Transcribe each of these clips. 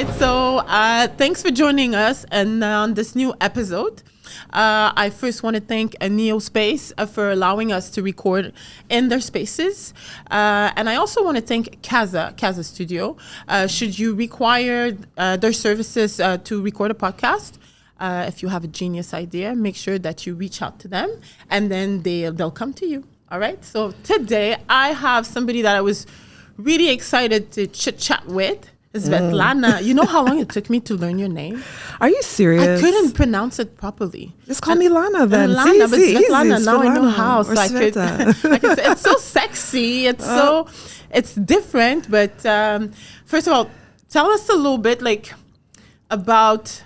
right. So thanks for joining us and on this new episode. I first want to thank Neospace for allowing us to record in their spaces. And I also want to thank Kaza Studio. Should you require their services to record a podcast, if you have a genius idea, make sure that you reach out to them and then they'll come to you. All right. So today I have somebody that I was really excited to chit-chat with. Svetlana. You know how long it took me to learn your name? Are you serious? I couldn't pronounce it properly. Just call me Lana then. Lana, but Svetlana, easy. now Svetlana. I know how. So I could say, it's so sexy. It's different. But first of all, tell us a little bit about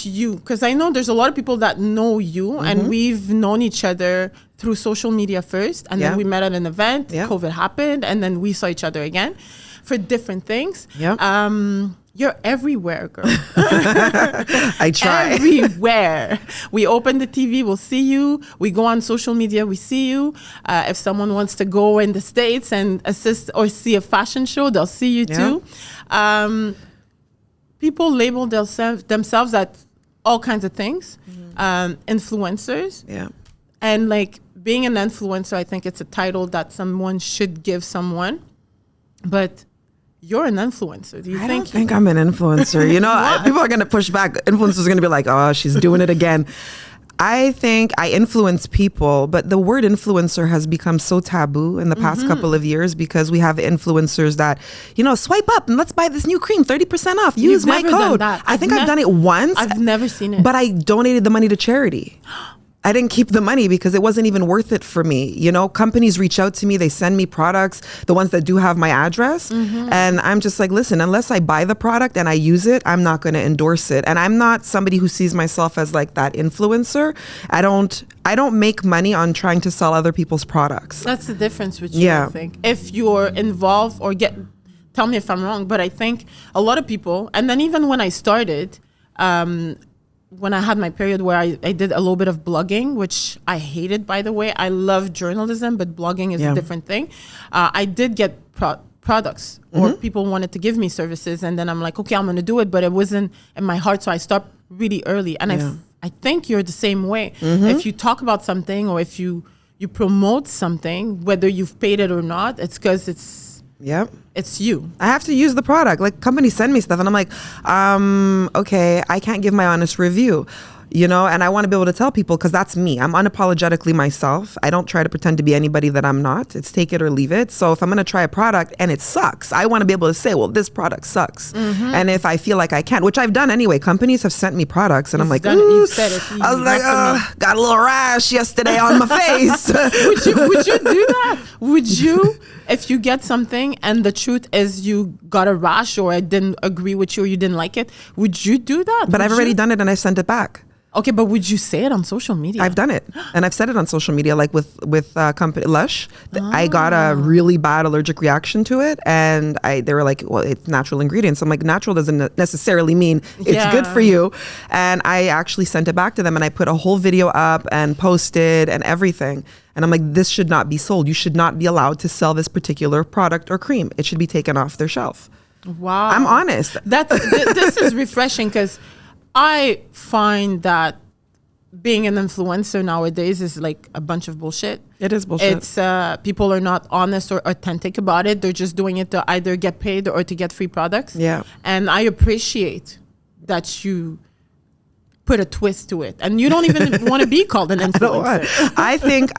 you, because I know there's a lot of people that know you, and we've known each other through social media first, and then we met at an event. COVID happened, and then we saw each other again for different things. You're everywhere, girl. I try. Everywhere. We open the TV, we'll see you. We go on social media, we see you. If someone wants to go in the States and assist or see a fashion show, they'll see you too. People label themselves at all kinds of things. Influencers. Yeah. And being an influencer, I think it's a title that someone should give someone. But you're an influencer. Do you think? I don't think I'm an influencer. You know, people are going to push back. Influencers are going to be like, oh, she's doing it again. I think I influence people, but the word influencer has become so taboo in the past couple of years because we have influencers that, swipe up and let's buy this new cream, 30% off. Use my code. I think I've done it once. I've never seen it. But I donated the money to charity. I didn't keep the money because it wasn't even worth it for me. Companies reach out to me, they send me products, the ones that do have my address. And I'm just like, listen, unless I buy the product and I use it, I'm not going to endorse it. And I'm not somebody who sees myself as that influencer. I don't make money on trying to sell other people's products. That's the difference with you, I think. If you're involved tell me if I'm wrong, but I think a lot of people, and then even when I started, when I had my period where I did a little bit of blogging, which I hated, by the way. I love journalism, but blogging is a different thing. I did get products or people wanted to give me services. And then I'm like, okay, I'm going to do it. But it wasn't in my heart. So I stopped really early. And I think you're the same way. If you talk about something or if you promote something, whether you've paid it or not, it's because it's you. I have to use the product. Companies send me stuff and I'm like, okay, I can't give my honest review, and I want to be able to tell people because that's me. I'm unapologetically myself. I don't try to pretend to be anybody that I'm not. It's take it or leave it. So if I'm going to try a product and it sucks, I want to be able to say, well, this product sucks. And if I feel like I can't, which I've done anyway, companies have sent me products and I'm like, you've said it. I was like, got a little rash yesterday on my face. Would you do that? Would you? If you get something and the truth is you got a rash or I didn't agree with you or you didn't like it, would you do that? But I've already done it and I sent it back. Okay, but would you say it on social media? I've done it, and I've said it on social media, with company Lush. I got a really bad allergic reaction to it, and they were like, "Well, it's natural ingredients." I'm like, "Natural doesn't necessarily mean it's good for you." And I actually sent it back to them, and I put a whole video up and posted and everything. And I'm like, "This should not be sold. You should not be allowed to sell this particular product or cream. It should be taken off their shelf." Wow, I'm honest. This is refreshing because I find that being an influencer nowadays is a bunch of bullshit. It is bullshit. It's people are not honest or authentic about it. They're just doing it to either get paid or to get free products. Yeah. And I appreciate that you put a twist to it. And you don't even want to be called an influencer. I think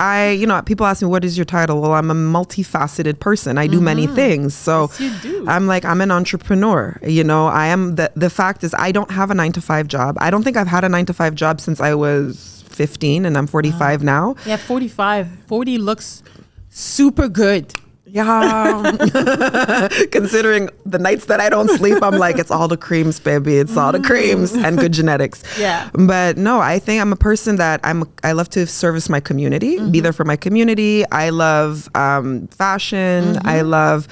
people ask me, what is your title? Well, I'm a multifaceted person. I do many things. So yes, you do. I'm an entrepreneur. I am the fact is I don't have a 9-to-5 job. I don't think I've had a 9-to-5 job since I was 15 and I'm 45 now. Yeah, 45. 40 looks super good. Yeah. Considering the nights that I don't sleep, I'm like, it's all the creams, baby. It's all the creams and good genetics. Yeah. But no, I think I'm a person that I love to service my community, be there for my community. I love fashion. I love,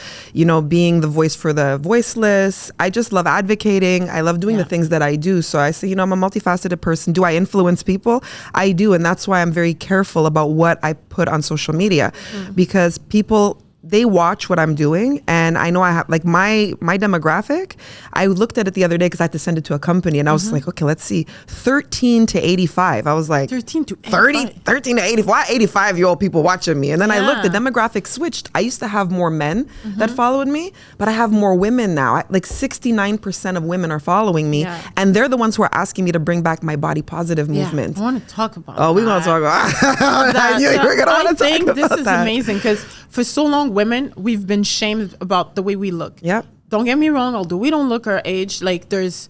being the voice for the voiceless. I just love advocating. I love doing the things that I do. So I say, I'm a multifaceted person. Do I influence people? I do. And that's why I'm very careful about what I put on social media because people they watch what I'm doing, and I know I have like my demographic. I looked at it the other day because I had to send it to a company, and I was like, okay, let's see, 13 to 85. I was like, 13 to 13 to 85. Why 85-year-old people watching me? And then I looked, the demographic switched. I used to have more men that followed me, but I have more women now. Like 69% of women are following me, and they're the ones who are asking me to bring back my body positive movement. I want to talk about that. We're going to talk about that. I think this is amazing because for so long, women, we've been shamed about the way we look. Yep. Don't get me wrong, although we don't look our age, like there's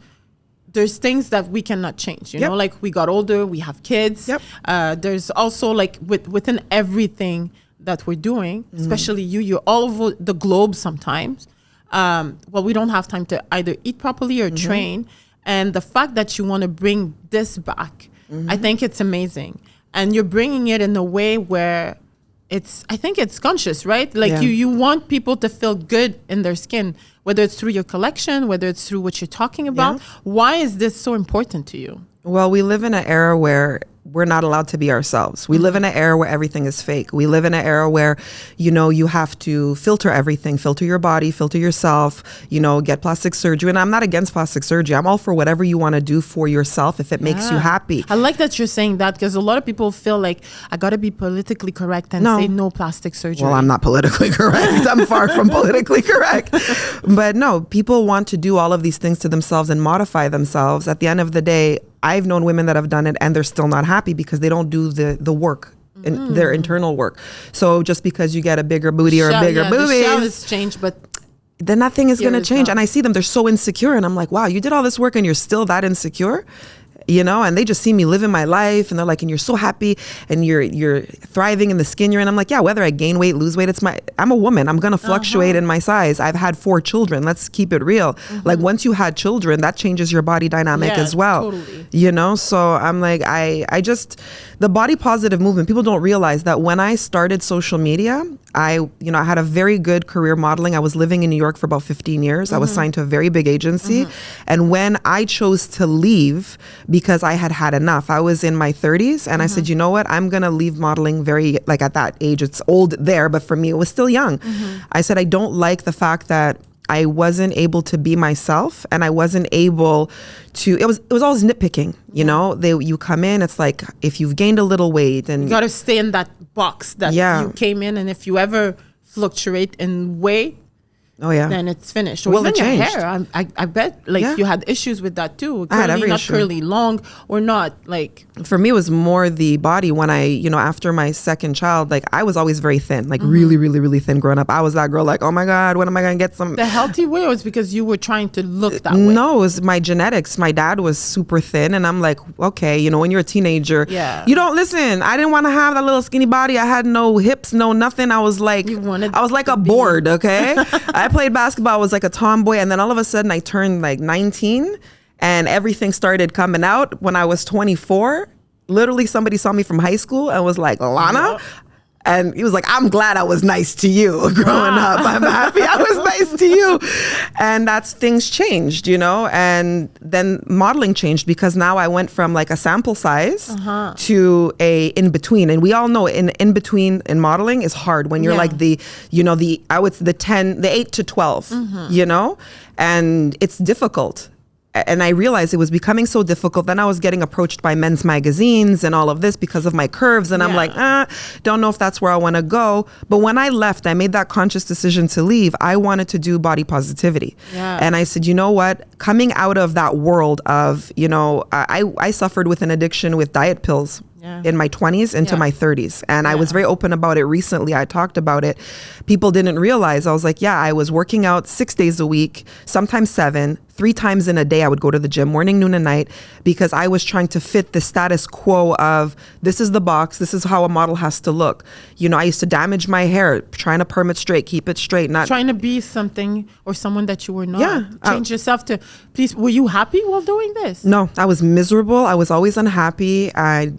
things that we cannot change, you know, like we got older, we have kids. There's also like within everything that we're doing, especially you're all over the globe sometimes. Well, we don't have time to either eat properly or train. And the fact that you want to bring this back, I think it's amazing. And you're bringing it in a way where I think it's conscious, right? Like you want people to feel good in their skin, whether it's through your collection, whether it's through what you're talking about. Why is this so important to you? Well, we live in an era where we're not allowed to be ourselves. We live in an era where everything is fake. We live in an era where, you know, you have to filter everything, filter your body, filter yourself, you know, get plastic surgery. And I'm not against plastic surgery. I'm all for whatever you want to do for yourself if it makes you happy. I like that you're saying that because a lot of people feel like I got to be politically correct and say no plastic surgery. Well, I'm not politically correct. I'm far from politically correct. But no, people want to do all of these things to themselves and modify themselves. At the end of the day, I've known women that have done it and they're still not happy because they don't do the work, their internal work. So just because you get a bigger booty or a bigger boobies, the shell has changed, but then that thing is going to change. And I see them, they're so insecure. And I'm like, wow, you did all this work and you're still that insecure? You know, and they just see me living my life and they're like, and you're so happy and you're thriving in the skin you're in. I'm like, yeah, whether I gain weight, lose weight, I'm a woman. I'm going to fluctuate in my size. I've had 4 children. Let's keep it real. Like once you had children, that changes your body dynamic as well. Totally. You know, so I'm like, I just, the body positive movement, people don't realize that when I started social media, I had a very good career modeling. I was living in New York for about 15 years. I was signed to a very big agency. And when I chose to leave because I had had enough, I was in my 30s and I said, you know what? I'm going to leave modeling like at that age. It's old there, but for me, it was still young. I said, I don't like the fact that I wasn't able to be myself and I wasn't able to, it was always nitpicking, you know, you come in, it's like, if you've gained a little weight and you got to stay in that box that you came in. And if you ever fluctuate in weight, then it's finished. Or well, even it your changed. hair. I bet you had issues with that too. I had every not issue. curly long or not like. For me, it was more the body. When I, after my second child, like I was always very thin, like really, really, really thin growing up. I was that girl like, oh my God, when am I going to get some? The healthy way was because you were trying to look that way? No, it was my genetics. My dad was super thin and I'm like, okay, when you're a teenager, you don't listen. I didn't want to have that little skinny body. I had no hips, no nothing. I was like a board, okay? I played basketball, I was like a tomboy, and then all of a sudden I turned like 19 and everything started coming out when I was 24. Literally somebody saw me from high school and was like, Lana? And he was like, I'm glad I was nice to you growing up. I'm happy I was nice to you. And things changed, and then modeling changed because now I went from like a sample size to a in between. And we all know in between in modeling is hard when you're like the 8 to 12, and it's difficult. And I realized it was becoming so difficult. Then I was getting approached by men's magazines and all of this because of my curves. And I'm like, don't know if that's where I want to go. But when I left, I made that conscious decision to leave. I wanted to do body positivity. And I said, you know what? Coming out of that world of, I suffered with an addiction with diet pills. In my 20s into my 30s. And I was very open about it recently. I talked about it. People didn't realize. I was like, I was working out 6 days a week, sometimes 7, 3 times in a day. I would go to the gym morning, noon, and night because I was trying to fit the status quo of this is the box. This is how a model has to look. I used to damage my hair, trying to perm it straight, keep it straight. Not trying to be something or someone that you were not. Change yourself to, please, were you happy while doing this? No, I was miserable. I was always unhappy. I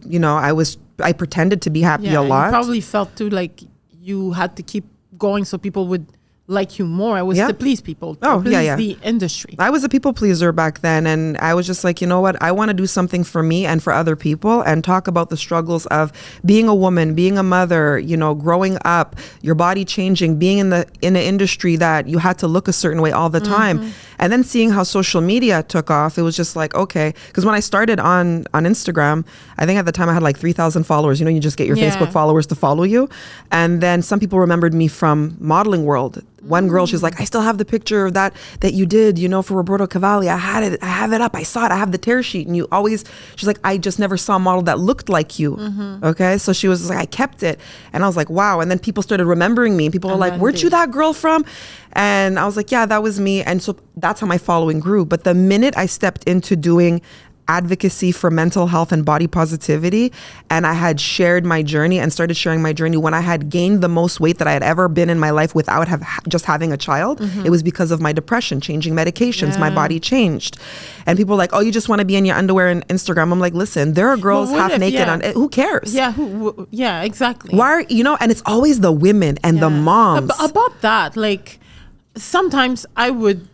pretended to be happy a lot. You probably felt too like you had to keep going so people would like you more. It was to please people, to please the industry. I was a people pleaser back then, and I was just like, you know what? I want to do something for me and for other people, and talk about the struggles of being a woman, being a mother, you know, growing up, your body changing, being in the industry that you had to look a certain way all the time. And then seeing how social media took off, it was just like, okay. Because when I started on Instagram, I think at the time I had like 3,000 followers. You know, you just get your Facebook followers to follow you. And then some people remembered me from modeling world. One girl, she's like, I still have the picture of that you did, you know, for Roberto Cavalli. I have it up. I saw it. I have the tear sheet. And she's like, I just never saw a model that looked like you. Okay. So she was like, I kept it. And I was like, wow. And then people started remembering me. And people were like, weren't you that girl from? And I was like, yeah, that was me. And so that's how my following grew. But the minute I stepped into doing advocacy for mental health and body positivity, and I had shared my journey and started sharing my journey when I had gained the most weight that I had ever been in my life without just having a child, it was because of my depression, changing medications, my body changed. And people were like, oh, you just want to be in your underwear and Instagram. I'm like, listen, there are girls half naked on who cares? Yeah, exactly. Why, you know, and it's always the women and the moms. About that, like, sometimes I would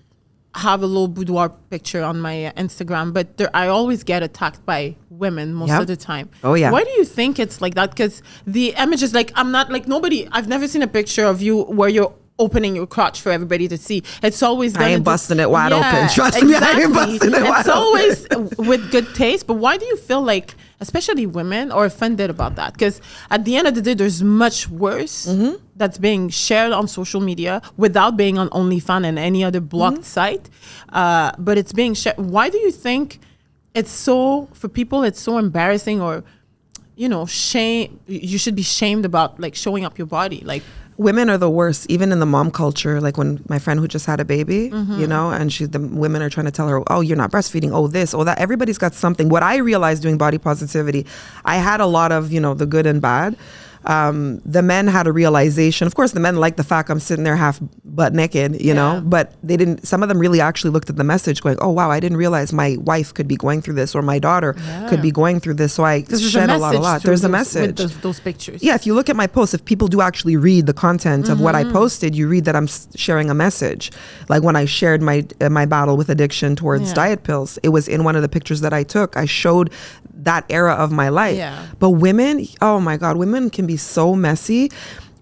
have a little boudoir picture on my Instagram, but I always get attacked by women most of the time. Oh yeah. Why do you think it's like that? Because the image is like, I'm not like I've never seen a picture of you where you're opening your crotch for everybody to see. It's always I ain't busting it wide open. Trust me, I ain't busting it wide open. It's always with good taste. But why do you feel like, especially women, are offended about that? Because at the end of the day, there's much worse that's being shared on social media without being on OnlyFans and any other blocked site. But it's being shared. Why do you think it's so, for people, it's so embarrassing, or, you know, shame? You should be shamed about like showing up your body. Like, women are the worst, even in the mom culture. Like when my friend who just had a baby, you know, and the women are trying to tell her, oh, you're not breastfeeding, oh, this, oh, that. Everybody's got something. What I realized doing body positivity, I had a lot of, you know, the good and bad. The men had a realization. Of course, the men liked the fact I'm sitting there half butt naked, you know, but they didn't, some of them really actually looked at the message going, oh, wow, I didn't realize my wife could be going through this, or my daughter could be going through this. So I shed a lot. There's a message. Those pictures. Yeah, if you look at my posts, if people do actually read the content of what I posted, you read that I'm sharing a message. Like when I shared my battle with addiction towards diet pills, it was in one of the pictures that I took. I showed that era of my life. Yeah. But women, oh my God, women can be so messy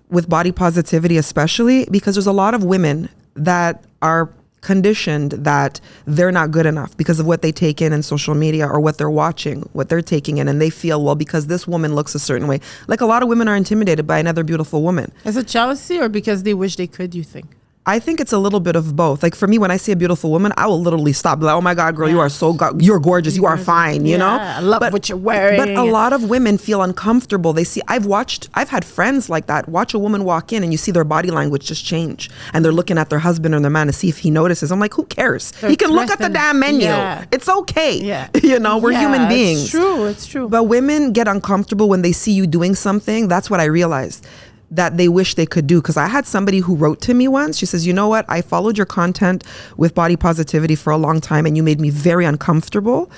with body positivity, especially because there's a lot of women that are conditioned that they're not good enough because of what they take in social media, or what they're watching, what they're taking in. And they feel, well, because this woman looks a certain way. Like a lot of women are intimidated by another beautiful woman. Is it jealousy, or because they wish they could, you think? I think it's a little bit of both. Like for me, when I see a beautiful woman, I will literally stop. Like, oh my God, girl, you are you're gorgeous. You are fine, you know? I love what you're wearing. But a lot of women feel uncomfortable. They see, I've had friends like that, watch a woman walk in and you see their body language just change. And they're looking at their husband or their man to see if he notices. I'm like, who cares? He can look at the damn menu. Yeah. It's okay. Yeah. You know, we're human beings. It's true. But women get uncomfortable when they see you doing something. That's what I realized that they wish they could do. Because I had somebody who wrote to me once. She says, you know what? I followed your content with body positivity for a long time, and you made me very uncomfortable.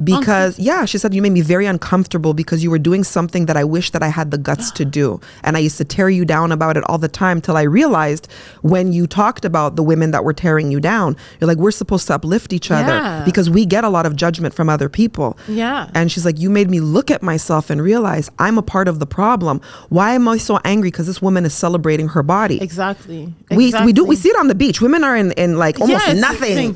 Because, she said, you made me very uncomfortable because you were doing something that I wish that I had the guts to do. And I used to tear you down about it all the time, till I realized when you talked about the women that were tearing you down, you're like, we're supposed to uplift each other because we get a lot of judgment from other people. Yeah. And she's like, you made me look at myself and realize I'm a part of the problem. Why am I so angry? Because this woman is celebrating her body. Exactly. We see it on the beach. Women are in like almost nothing.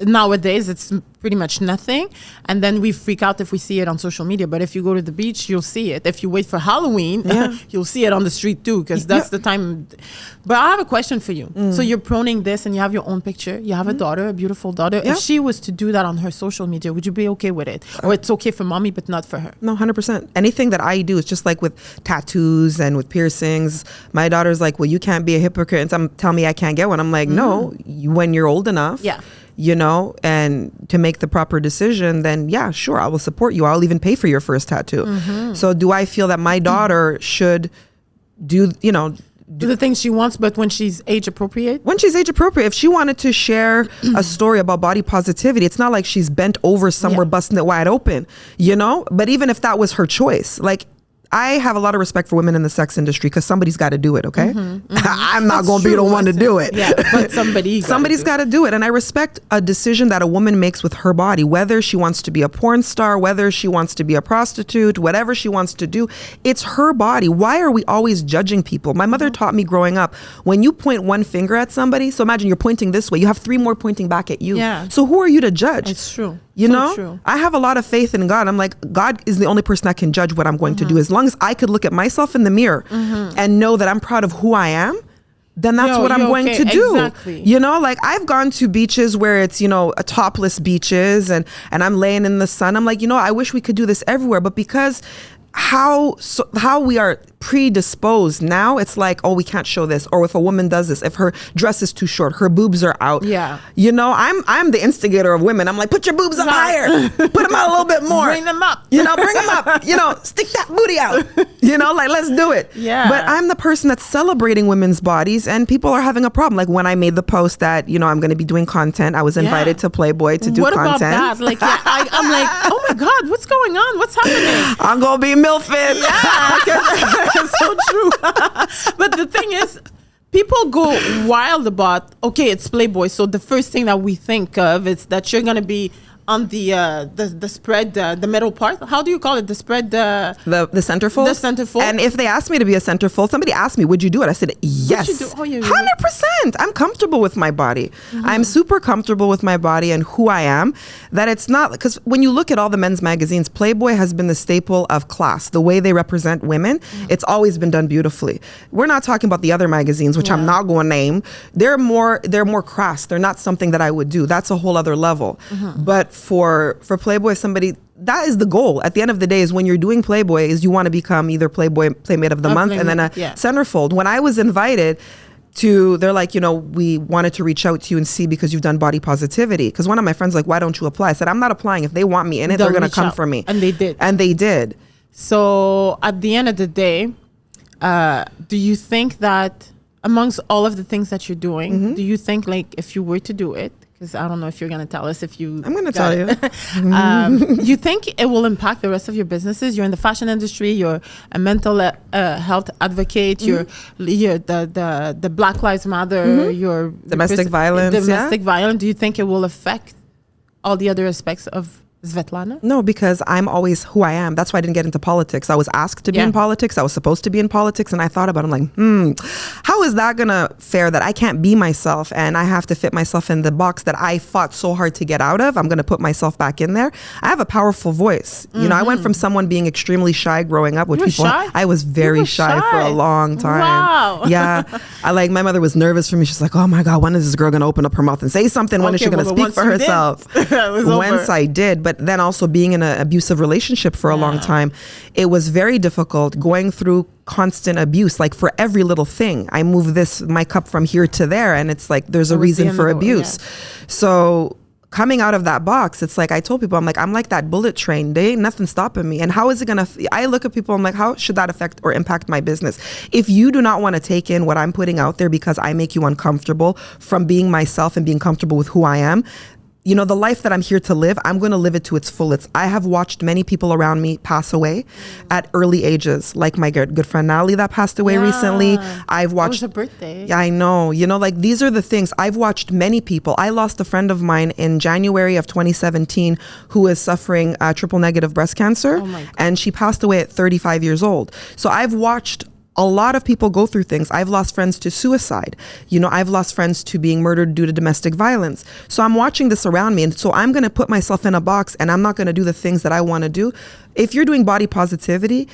Nowadays it's pretty much nothing, and then we freak out if we see it on social media. But if you go to the beach, you'll see it. If you wait for Halloween, you'll see it on the street too, because that's the time. But I have a question for you. So you're proning this, and you have your own picture. You have a daughter, a beautiful daughter. If she was to do that on her social media, would you be okay with it? Or it's okay for mommy but not for her? No, 100%. Anything that I do is just like with tattoos and with piercings. My daughter's like, well, you can't be a hypocrite and tell me I can't get one. I'm like, no, when you're old enough, you know, and to make the proper decision, then sure, I will support you. I'll even pay for your first tattoo. So do I feel that my daughter should do the things she wants, but when she's age appropriate? When she's age appropriate. If she wanted to share a story about body positivity, it's not like she's bent over somewhere busting it wide open, you know? But even if that was her choice, like, I have a lot of respect for women in the sex industry because somebody's got to do it, okay? I'm not going to be the one to do it. Yeah, but somebody's got to do it. And I respect a decision that a woman makes with her body, whether she wants to be a porn star, whether she wants to be a prostitute, whatever she wants to do. It's her body. Why are we always judging people? My mother taught me growing up, when you point one finger at somebody, so imagine you're pointing this way, you have 3 more pointing back at you. Yeah. So who are you to judge? It's true. You so know, true. I have a lot of faith in God. I'm like, God is the only person that can judge what I'm going to do. As long as I could look at myself in the mirror and know that I'm proud of who I am, then that's what I'm going to do. Exactly. You know, like I've gone to beaches where it's, you know, a topless beaches and I'm laying in the sun. I'm like, you know, I wish we could do this everywhere. But because how we are predisposed now, it's like, oh, we can't show this. Or if a woman does this, if her dress is too short, her boobs are out. Yeah. You know, I'm the instigator of women. I'm like, put your boobs up higher, put them out a little bit more, bring them up. You know, bring them up. You know, stick that booty out. You know, like let's do it. Yeah. But I'm the person that's celebrating women's bodies, and people are having a problem. Like when I made the post that, you know, I'm going to be doing content, I was invited to Playboy to do content. What about that? Like, yeah, I'm like, oh my God, what's going on? What's happening? I'm gonna be milfing. Yeah. It's so true. But the thing is, people go wild about, okay, it's Playboy. So the first thing that we think of is that you're going to be on the spread, the middle part. How do you call it? The spread? The centerfold? The centerfold. And if they asked me to be a centerfold, somebody asked me, would you do it? I said, yes. 100%. I'm comfortable with my body. I'm super comfortable with my body and who I am. That it's not, because when you look at all the men's magazines, Playboy has been the staple of class. The way they represent women, it's always been done beautifully. We're not talking about the other magazines, which I'm not going to name. They're more crass. They're not something that I would do. That's a whole other level. But for Playboy, somebody, that is the goal at the end of the day, is when you're doing Playboy, is you want to become either Playboy Playmate of the Month and then a centerfold. When I was invited to, they're like, you know, we wanted to reach out to you and see because you've done body positivity. Because one of my friends like, why don't you apply? I said, I'm not applying. If they want me in it, they're going to come for me. And they did. And they did. So at the end of the day, do you think that amongst all of the things that you're doing, do you think, like, if you were to do it, because I don't know if you're going to tell us if you... I'm going to tell you. You think it will impact the rest of your businesses? You're in the fashion industry. You're a mental health advocate. You're the Black Lives Matter. You're domestic violence. Domestic violence. Do you think it will affect all the other aspects of Svetlana? No, because I'm always who I am. That's why I didn't get into politics. I was asked to be in politics. I was supposed to be in politics. And I thought about it. I'm like, how is that going to fare that I can't be myself and I have to fit myself in the box that I fought so hard to get out of? I'm going to put myself back in there. I have a powerful voice. You know, I went from someone being extremely shy growing up with people. Shy? I was very shy for a long time. Wow. Yeah. My mother was nervous for me. She's like, oh my God, when is this girl going to open up her mouth and say something? When is she going to speak for herself? Once I did. But then also being in an abusive relationship for a long time, it was very difficult going through constant abuse. Like for every little thing, I move my cup from here to there, and it's like there's a reason for abuse. So coming out of that box, it's like I told people, I'm like that bullet train. There ain't nothing stopping me. And how is it gonna? I look at people, I'm like, how should that affect or impact my business? If you do not want to take in what I'm putting out there because I make you uncomfortable from being myself and being comfortable with who I am, you know, the life that I'm here to live, I'm going to live it to its fullest. I have watched many people around me pass away at early ages, like my good friend Natalie that passed away recently. I've watched... It was her birthday. Yeah, I know. You know, like these are the things. I've watched many people. I lost a friend of mine in January of 2017 who is suffering triple negative breast cancer. Oh my God. And she passed away at 35 years old. So I've watched a lot of people go through things. I've lost friends to suicide. You know, I've lost friends to being murdered due to domestic violence. So I'm watching this around me. And so I'm going to put myself in a box and I'm not going to do the things that I want to do. If you're doing body positivity,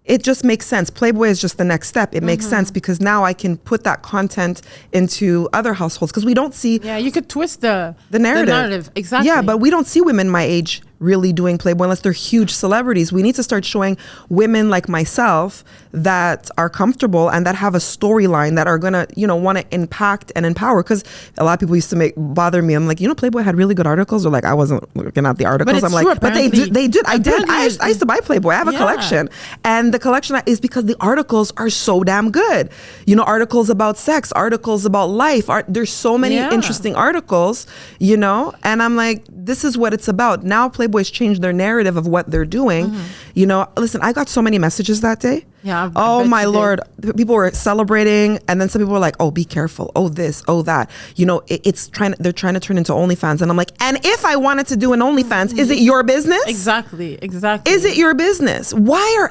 it just makes sense. Playboy is just the next step. It makes sense because now I can put that content into other households because we don't see... Yeah, you could twist the narrative. Exactly. Yeah, but we don't see women my age really doing Playboy unless they're huge celebrities. We need to start showing women like myself that are comfortable and that have a storyline that are going to, you know, want to impact and empower. Because a lot of people used to bother me. I'm like, you know, Playboy had really good articles. Or like, I wasn't looking at the articles. But I'm like, but they did. I did. I used to buy Playboy. I have a collection. And the collection is because the articles are so damn good. You know, articles about sex, articles about life. There's so many interesting articles, you know, and I'm like, this is what it's about. Now Playboy's changed their narrative of what they're doing. You know, listen, I got so many messages that day. Yeah. Oh my Lord. People were celebrating, and then some people were like, oh, be careful. Oh, this, oh, that. You know, they're trying to turn into OnlyFans. And I'm like, and if I wanted to do an OnlyFans, is it your business? Exactly. Is it your business? Why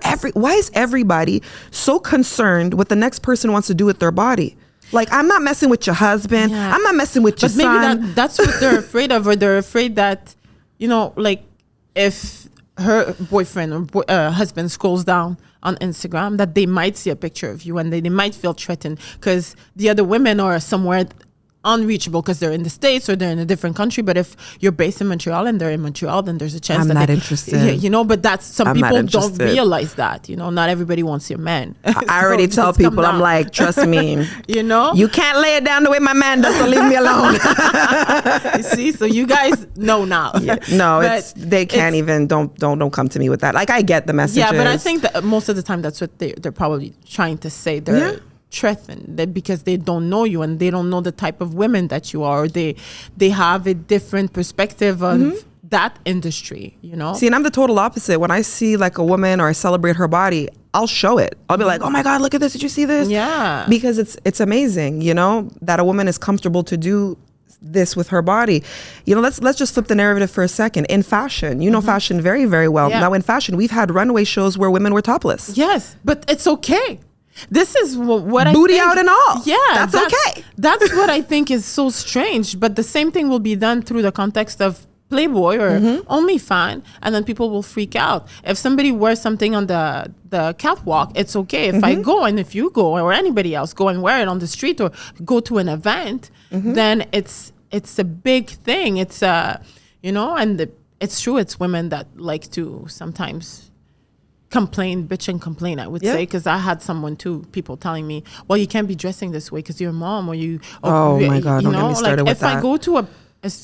is everybody so concerned what the next person wants to do with their body? Like, I'm not messing with your husband. Yeah. I'm not messing with your son. Maybe that's what they're afraid of, or they're afraid that, you know, like if her boyfriend or husband scrolls down on Instagram, that they might see a picture of you and they might feel threatened because the other women are somewhere unreachable because they're in the States or they're in a different country. But if you're based in Montreal and they're in Montreal, then there's a chance I'm not interested. Yeah, you know, but that's some people don't realize that, you know, not everybody wants your man. I already tell people, I'm like, trust me, you know, you can't lay it down the way my man does, so leave me alone. You see, so you guys know now. Yeah. No, they can't even, don't come to me with that. Like, I get the messages. Yeah, but I think that most of the time that's what they're probably trying to say. They're threatened because they don't know you and they don't know the type of women that you are. Or they have a different perspective of that industry, you know? See, and I'm the total opposite. When I see like a woman or I celebrate her body, I'll show it. I'll be like, oh my God, look at this. Did you see this? Yeah. Because it's amazing, you know, that a woman is comfortable to do this with her body. You know, let's just flip the narrative for a second. In fashion, you know fashion very, very well. Yeah. Now in fashion, we've had runway shows where women were topless. Yes, but it's okay. This is what booty I think, out and all. Yeah, that's okay. That's what I think is so strange. But the same thing will be done through the context of Playboy or OnlyFans, and then people will freak out. If somebody wears something on the catwalk, it's okay. If I go, and if you go, or anybody else go and wear it on the street or go to an event, then it's a big thing. It's you know, and it's true. It's women that like to sometimes bitch and complain, I would say, because I had people telling me, well, you can't be dressing this way because you're a mom, or you. Oh my God! You don't get me started like with if that. I go to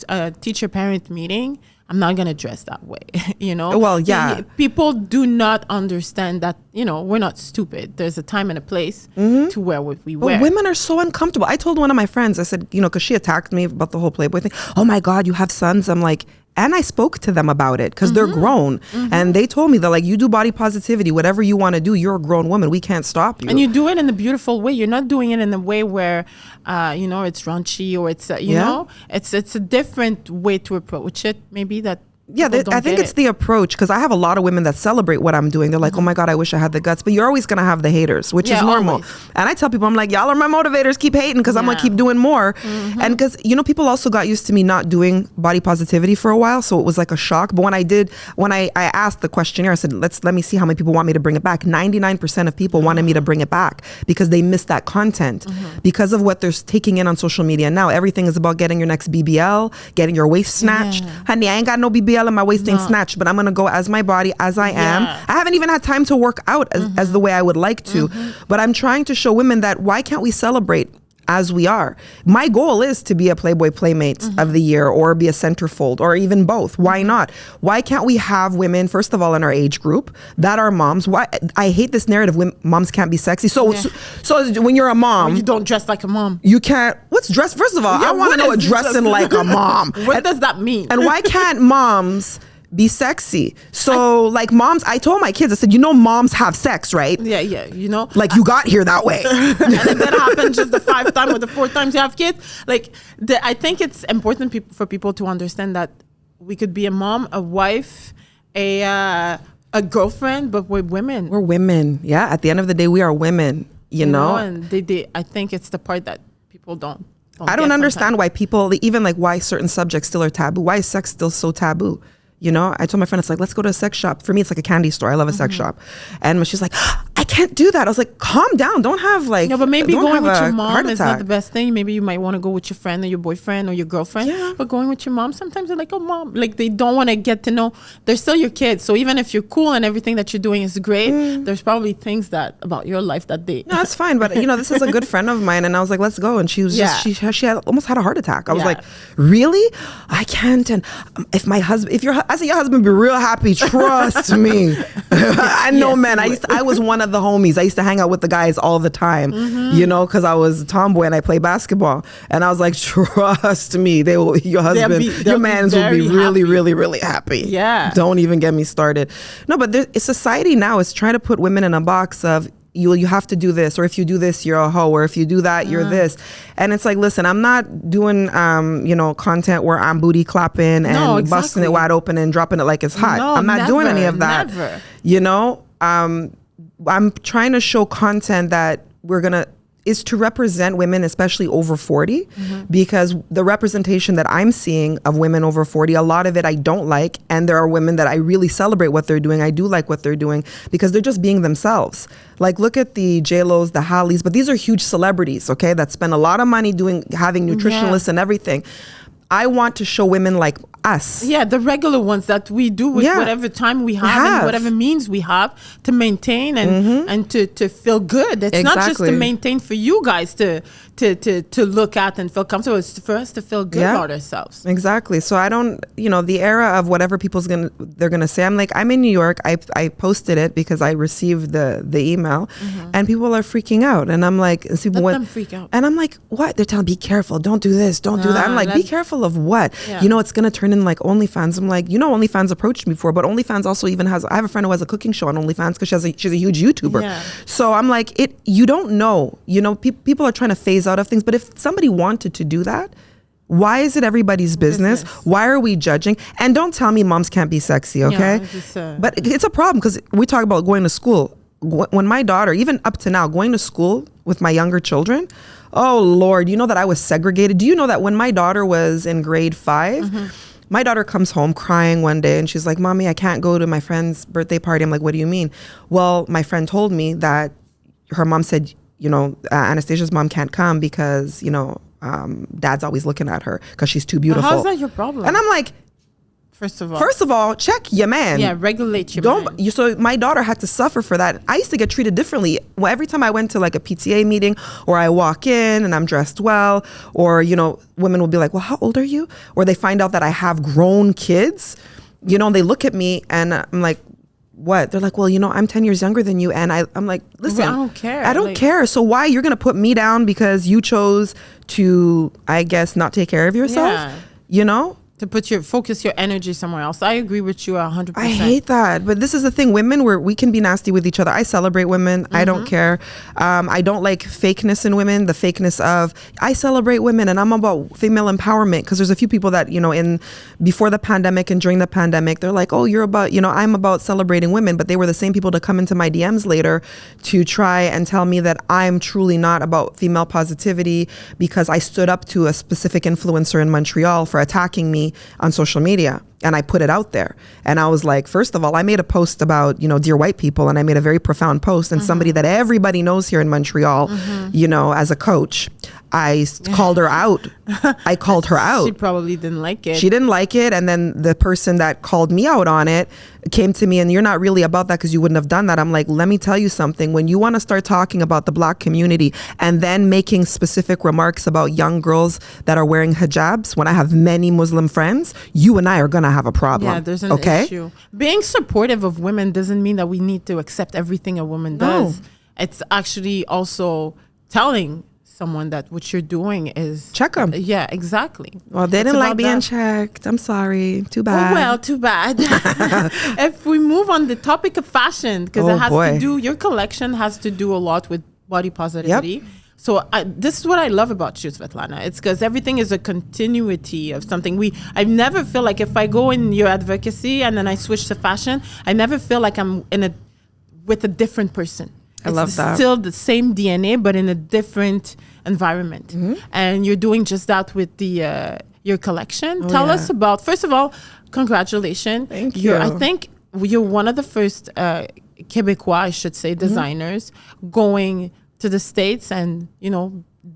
a teacher-parent meeting, I'm not gonna dress that way. You know. Well, yeah. People do not understand that. You know, we're not stupid. There's a time and a place to wear what we wear. But women are so uncomfortable. I told one of my friends, I said, you know, because she attacked me about the whole Playboy thing. Oh my God, you have sons. I'm like. And I spoke to them about it because they're grown. And they told me that, like, you do body positivity, whatever you want to do, you're a grown woman. We can't stop you. And you do it in a beautiful way. You're not doing it in a way where, you know, it's raunchy or it's, you know, it's a different way to approach it. Maybe that. Yeah, I think it's the approach, because I have a lot of women that celebrate what I'm doing. They're like, oh my God, I wish I had the guts. But you're always going to have the haters, which is normal. Always. And I tell people, I'm like, y'all are my motivators. Keep hating because I'm going to keep doing more. And because, you know, people also got used to me not doing body positivity for a while. So it was like a shock. But when I asked the questionnaire, I said, let me see how many people want me to bring it back. 99% of people wanted me to bring it back because they missed that content. Because of what they're taking in on social media now. Everything is about getting your next BBL, getting your waist snatched. Honey, I ain't got no BBL in my waist ain't snatched, but I'm gonna go as my body as I am. I haven't even had time to work out as the way I would like to, but I'm trying to show women that why can't we celebrate as we are? My goal is to be a Playboy Playmate of the year, or be a centerfold, or even both. Why not? Why can't we have women, first of all, in our age group that are moms? Why I hate this narrative when moms can't be sexy. So when you're a mom, you don't dress like a mom. You can't. What's dress? First of all, I want to know what dressing like a mom. What does that mean? And why can't moms be sexy? So like moms, I told my kids, I said, you know, moms have sex, right? Yeah, you know, like you got here that way. And if that happens just the 5th time or the 4th times you have kids, like I think it's important for people to understand that we could be a mom, a wife, a girlfriend, but we're women. We're women. Yeah. At the end of the day, we are women, you know? And I think it's the part that people don't I don't understand why people, even like why certain subjects still are taboo. Why is sex still so taboo? You know, I told my friend, it's like, let's go to a sex shop. For me, it's like a candy store. I love a sex shop. And she's like, I can't do that. I was like, calm down. Don't have like, no, but maybe going with your mom is not the best thing. Maybe you might want to go with your friend or your boyfriend or your girlfriend. Yeah. But going with your mom, sometimes they're like, oh, mom. Like they don't want to get to know. They're still your kids. So even if you're cool and everything that you're doing is great, there's probably things about your life that they. No, that's fine. But you know, this is a good friend of mine. And I was like, let's go. And she was she had almost had a heart attack. I was like, really? I can't. And if my husband, I said, your husband be real happy. Trust me. I know, man. I was one of the homies. I used to hang out with the guys all the time, you know, because I was a tomboy and I played basketball. And I was like, trust me, your husband, your mans will be really, really, really happy. Yeah. Don't even get me started. No, but society now is trying to put women in a box of, you have to do this, or if you do this, you're a hoe, or if you do that, you're this. And it's like, listen, I'm not doing, content where I'm booty clapping and busting it wide open and dropping it like it's hot. No, I'm not doing any of that. Never. You know, I'm trying to show content that is to represent women, especially over 40, because the representation that I'm seeing of women over 40, a lot of it I don't like. And there are women that I really celebrate what they're doing. I do like what they're doing because they're just being themselves. Like, look at the J-Los, the Halleys, but these are huge celebrities, okay, that spend a lot of money having nutritionists and everything. I want to show women like us. Yeah, the regular ones that we do with whatever time we have and whatever means we have to maintain and to feel good. It's not just to maintain for you guys to look at and feel comfortable. It's for us to feel good about ourselves. Exactly. So I don't, the era of whatever they're gonna say. I'm like, I'm in New York. I posted it because I received the email, and people are freaking out. And I'm like, let them freak out. And I'm like, what? They're telling me, be careful. Don't do this. Don't do that. I'm like, be careful of what? Yeah. It's gonna turn in like OnlyFans. I'm like, OnlyFans approached me before, but OnlyFans also even I have a friend who has a cooking show on OnlyFans because she's a huge YouTuber. Yeah. So I'm like, you don't know, people are trying to phase out of things, but if somebody wanted to do that, why is it everybody's business? Why are we judging? And don't tell me moms can't be sexy, okay? Yeah, but it's a problem because we talk about going to school. When my daughter, even up to now, going to school with my younger children, oh Lord, you know that I was segregated. Do you know that when my daughter was in grade 5, my daughter comes home crying one day and she's like, Mommy, I can't go to my friend's birthday party. I'm like, what do you mean? Well, my friend told me that her mom said, Anastasia's mom can't come because, dad's always looking at her because she's too beautiful. How's that your problem? And I'm like, First of all, check your man. Yeah, regulate your man. So my daughter had to suffer for that. I used to get treated differently. Well, every time I went to like a PTA meeting or I walk in and I'm dressed well, or, women will be like, well, how old are you? Or they find out that I have grown kids, and they look at me and I'm like, what? They're like, well, I'm 10 years younger than you. And I'm like, listen, I don't care. I don't care. So why you're going to put me down because you chose to, I guess, not take care of yourself? Yeah. To focus your energy somewhere else. I agree with you 100%. I hate that. But this is the thing. Women, we can be nasty with each other. I celebrate women. I don't care. I don't like fakeness in women. The fakeness of, I celebrate women and I'm about female empowerment. Because there's a few people that, before the pandemic and during the pandemic, they're like, oh, you're about, I'm about celebrating women. But they were the same people to come into my DMs later to try and tell me that I'm truly not about female positivity because I stood up to a specific influencer in Montreal for attacking me on social media, and I put it out there. And I was like, first of all, I made a post about, dear white people, and I made a very profound post, and somebody that everybody knows here in Montreal, as a coach, I called her out. I called her out. She probably didn't like it. She didn't like it. And then the person that called me out on it came to me and you're not really about that because you wouldn't have done that. I'm like, let me tell you something. When you want to start talking about the Black community and then making specific remarks about young girls that are wearing hijabs, when I have many Muslim friends, you and I are going to have a problem. Yeah, there's an issue. Being supportive of women doesn't mean that we need to accept everything a woman does. It's actually also telling someone that what you're doing is check them. Yeah, exactly. Well, they didn't like being checked. I'm sorry. Too bad. Oh, well, too bad. If we move on the topic of fashion, because it has to do, your collection has to do a lot with body positivity. Yep. So this is what I love about you, Svetlana. It's because everything is a continuity of something. I never feel like if I go in your advocacy and then I switch to fashion, I never feel like I'm with a different person. I love that. Still the same DNA, but in a different environment. And you're doing just that with your collection. Tell us about, first of all, congratulations. Thank you. I think you're one of the first Quebecois, I should say, designers going to the States and,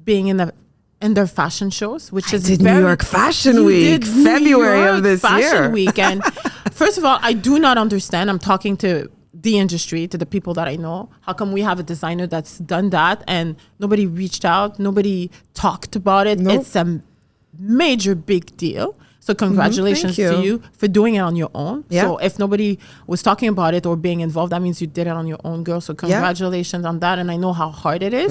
being in their fashion shows, which is New York Fashion Week, February of this year. Fashion Week. And first of all, I do not understand. I'm talking to the industry, to the people that I know. How come we have a designer that's done that and nobody reached out, nobody talked about it? Nope. It's a major big deal. So congratulations to you for doing it on your own. Yeah. So if nobody was talking about it or being involved, that means you did it on your own, girl. So congratulations on that. And I know how hard it is.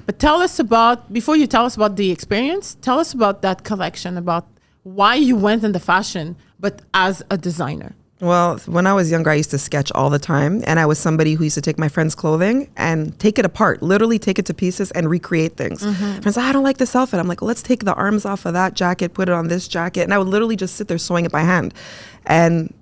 But tell us about, before you tell us about the experience, tell us about that collection, about why you went into fashion, but as a designer. Well, when I was younger, I used to sketch all the time. And I was somebody who used to take my friends' clothing and take it apart, literally take it to pieces and recreate things. Friends, I don't like this outfit. I'm like, well, let's take the arms off of that jacket, put it on this jacket. And I would literally just sit there sewing it by hand and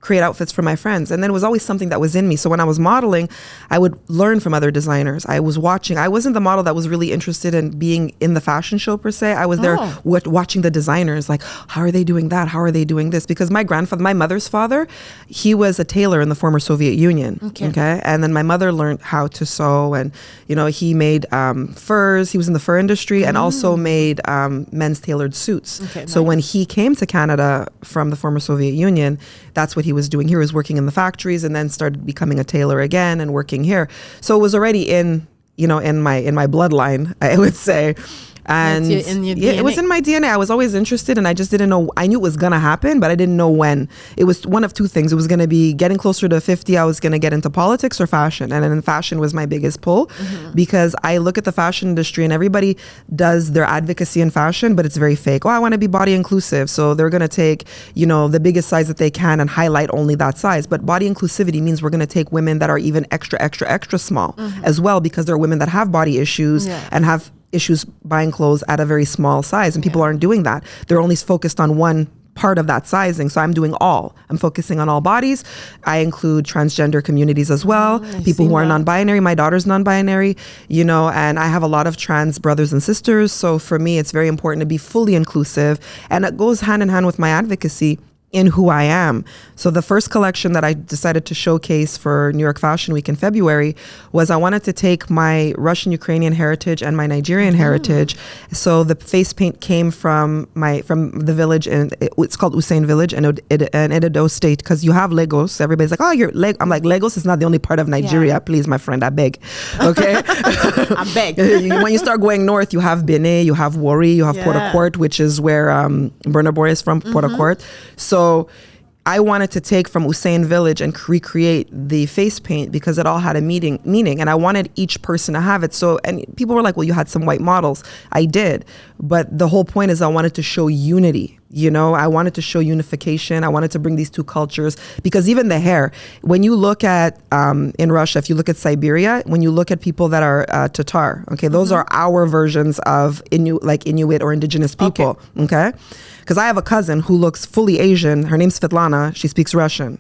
create outfits for my friends. And then it was always something that was in me. So when I was modeling, I would learn from other designers. I was watching. I wasn't the model that was really interested in being in the fashion show per se. I was there watching the designers, like, how are they doing that? How are they doing this? Because my grandfather, my mother's father, he was a tailor in the former Soviet Union. Okay. And then my mother learned how to sew, and, you know, he made furs. He was in the fur industry and also made men's tailored suits. So when he came to Canada from the former Soviet Union, that's what he was doing. He was working in the factories and then started becoming a tailor again and working here. So it was already in, you know, in my bloodline, I would say. And it was in my DNA. I was always interested, and I just didn't know. I knew it was gonna happen, but I didn't know when. It was one of two things. It was gonna be getting closer to 50. I was gonna get into politics or fashion, and then fashion was my biggest pull, because I look at the fashion industry and everybody does their advocacy in fashion, but it's very fake. Oh, I want to be body inclusive, so they're gonna take, you know, the biggest size that they can and highlight only that size. But body inclusivity means we're gonna take women that are even extra small as well, because there are women that have body issues and have issues buying clothes at a very small size, and people aren't doing that. They're only focused on one part of that sizing. So I'm doing all. I'm focusing on all bodies. I include transgender communities as well, people who are non-binary. My daughter's non-binary, you know, and I have a lot of trans brothers and sisters. So for me, it's very important to be fully inclusive, and it goes hand in hand with my advocacy in who I am. So the first collection that I decided to showcase for New York Fashion Week in February was I wanted to take my Russian Ukrainian heritage and my Nigerian heritage. So the face paint came from the village, and it's called Usain Village in Edo State, because you have Lagos. Everybody's like, oh, I'm like, Lagos is not the only part of Nigeria. Please, my friend, I beg. Okay? I beg. When you start going north, you have Benin, you have Warri, you have Port Harcourt, which is where Burna Boy is from, Port Harcourt. So I wanted to take from Usain Village and recreate the face paint, because it all had a meaning, and I wanted each person to have it. So, and people were like, well, you had some white models. I did, but the whole point is I wanted to show unity. You know, I wanted to show unification. I wanted to bring these two cultures, because even the hair, when you look at, in Russia, if you look at Siberia, when you look at people that are Tatar, okay, those are our versions of Inuit or indigenous people, okay? Because I have a cousin who looks fully Asian. Her name's Svetlana. She speaks Russian.